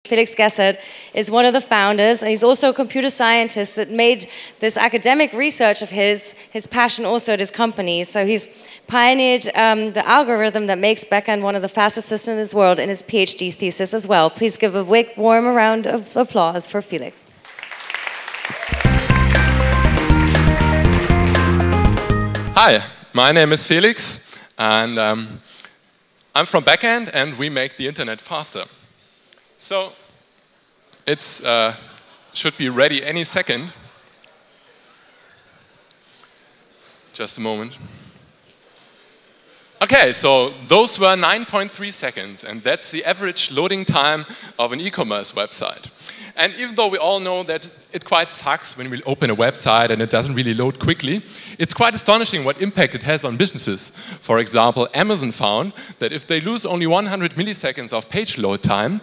Felix Gessert is one of the founders, and he's also a computer scientist that made this academic research of his passion also at his company. So he's pioneered the algorithm that makes Backend one of the fastest systems in this world in his PhD thesis as well. Please give a big, warm round of applause for Felix. Hi, my name is Felix, and I'm from Backend, and we make the internet faster. So it's should be ready any second. Just a moment. Okay, so those were 9.3 seconds, and that's the average loading time of an e-commerce website. And even though we all know that it quite sucks when we open a website and it doesn't really load quickly, it's quite astonishing what impact it has on businesses. For example, Amazon found that if they lose only 100 milliseconds of page load time,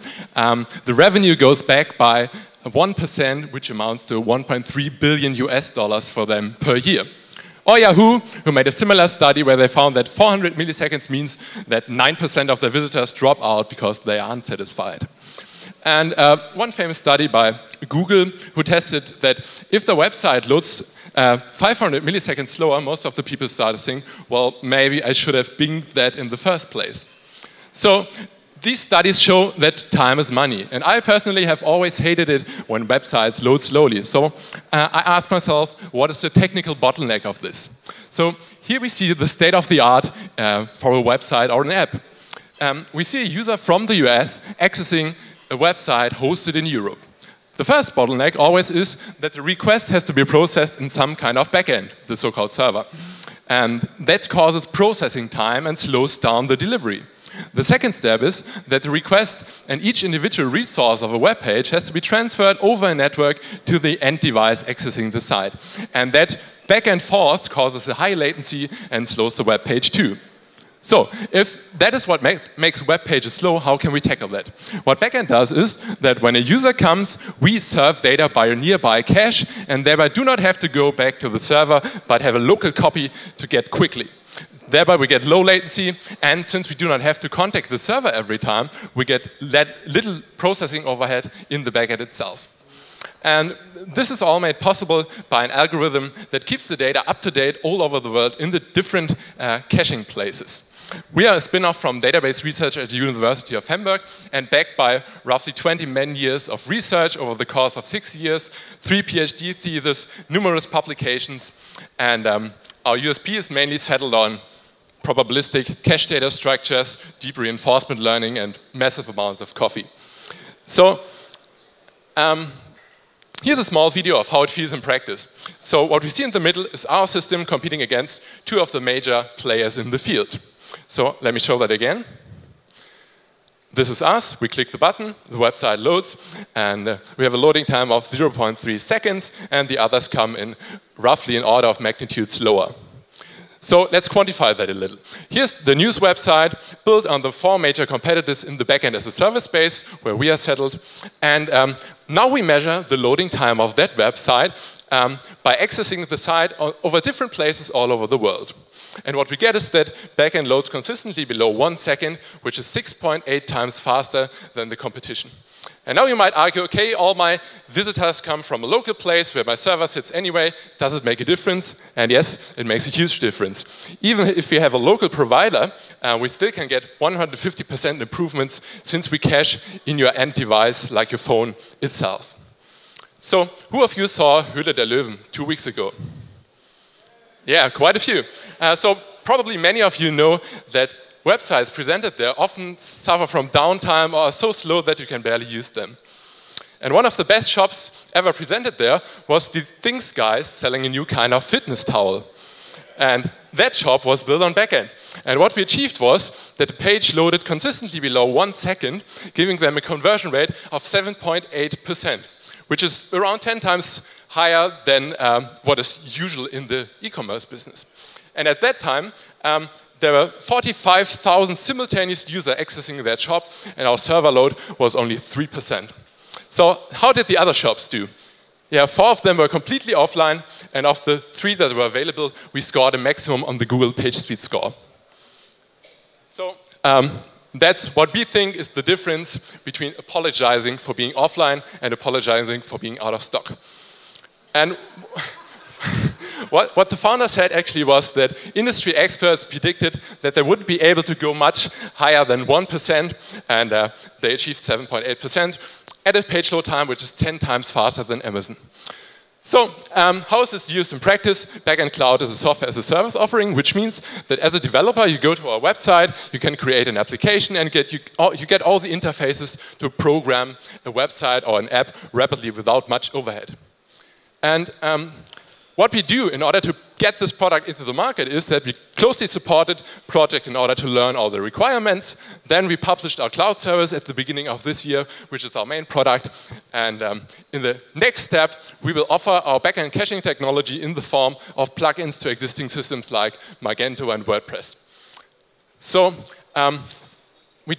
the revenue goes back by 1%, which amounts to 1.3 billion US dollars for them per year. Or Yahoo, who made a similar study where they found that 400 milliseconds means that 9% of their visitors drop out because they are unsatisfied. And one famous study by Google, who tested that if the website loads 500 milliseconds slower, most of the people started saying, well, maybe I should have binged that in the first place. So these studies show that time is money. And I personally have always hated it when websites load slowly. So I asked myself, what is the technical bottleneck of this? So here we see the state of the art for a website or an app. We see a user from the US accessing a website hosted in Europe. The first bottleneck always is that the request has to be processed in some kind of backend, the so-called server. And that causes processing time and slows down the delivery. The second step is that the request and each individual resource of a web page has to be transferred over a network to the end device accessing the site. And that back and forth causes a high latency and slows the web page too. So, if that is what makes web pages slow, how can we tackle that? What Backend does is that when a user comes, we serve data by a nearby cache and thereby do not have to go back to the server, but have a local copy to get quickly. Thereby we get low latency, and since we do not have to contact the server every time, we get little processing overhead in the backend itself. And this is all made possible by an algorithm that keeps the data up to date all over the world in the different caching places. We are a spin-off from database research at the University of Hamburg and backed by roughly 20 man-years of research over the course of 6 years, 3 PhD theses, numerous publications, and our USP is mainly settled on probabilistic cache data structures, deep reinforcement learning, and massive amounts of coffee. So here's a small video of how it feels in practice. So what we see in the middle is our system competing against 2 of the major players in the field. So let me show that again. This is us. We click the button, the website loads, and we have a loading time of 0.3 seconds, and the others come in roughly an order of magnitude slower. So let's quantify that a little. Here's the news website built on the 4 major competitors in the backend as a service space where we are settled. And now we measure the loading time of that website by accessing the site over different places all over the world. And what we get is that backend loads consistently below 1 second, which is 6.8 times faster than the competition. And now you might argue, okay, all my visitors come from a local place where my server sits anyway. Does it make a difference? And yes, it makes a huge difference. Even if we have a local provider, we still can get 150% improvements since we cache in your end device like your phone itself. So, who of you saw Höhle der Löwen 2 weeks ago? Yeah, quite a few. So probably many of you know that websites presented there often suffer from downtime or are so slow that you can barely use them. And one of the best shops ever presented there was the Things guys selling a new kind of fitness towel. And that shop was built on Backend. And what we achieved was that the page loaded consistently below 1 second, giving them a conversion rate of 7.8%, which is around 10 times higher than what is usual in the e-commerce business. And at that time, there were 45,000 simultaneous users accessing that shop, and our server load was only 3%. So how did the other shops do? Yeah, 4 of them were completely offline, and of the 3 that were available, we scored a maximum on the Google PageSpeed score. So That's what we think is the difference between apologizing for being offline and apologizing for being out of stock. And what the founder said actually was that industry experts predicted that they wouldn't be able to go much higher than 1%, and they achieved 7.8% at a page load time which is 10 times faster than Amazon. So how is this used in practice? Backend Cloud is a software as a service offering, which means that as a developer, you go to our website, you can create an application and you get all the interfaces to program a website or an app rapidly without much overhead. And what we do in order to get this product into the market is that we closely supported project in order to learn all the requirements. Then we published our cloud service at the beginning of this year, which is our main product. And in the next step, we will offer our backend caching technology in the form of plugins to existing systems like Magento and WordPress. So we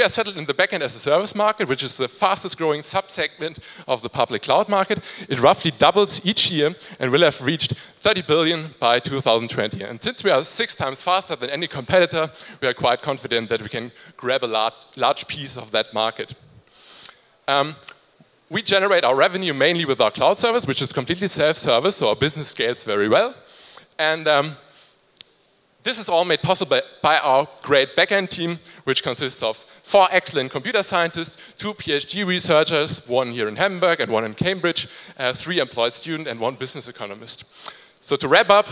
are settled in the backend as a service market, which is the fastest growing subsegment of the public cloud market. It roughly doubles each year and will have reached 30 billion by 2020. And since we are 6 times faster than any competitor, we are quite confident that we can grab a large piece of that market. We generate our revenue mainly with our cloud service, which is completely self-service, so our business scales very well. And this is all made possible by our great backend team, which consists of 4 excellent computer scientists, 2 PhD researchers, 1 here in Hamburg and 1 in Cambridge, 3 employed students, and 1 business economist. So to wrap up,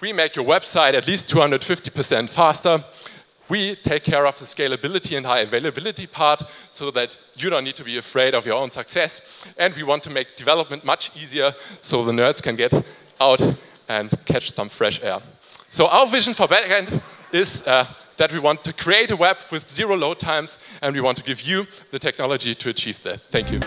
we make your website at least 250% faster. We take care of the scalability and high availability part so that you don't need to be afraid of your own success. And we want to make development much easier so the nerds can get out and catch some fresh air. So our vision for Backend is that we want to create a web with 0 load times, and we want to give you the technology to achieve that. Thank you.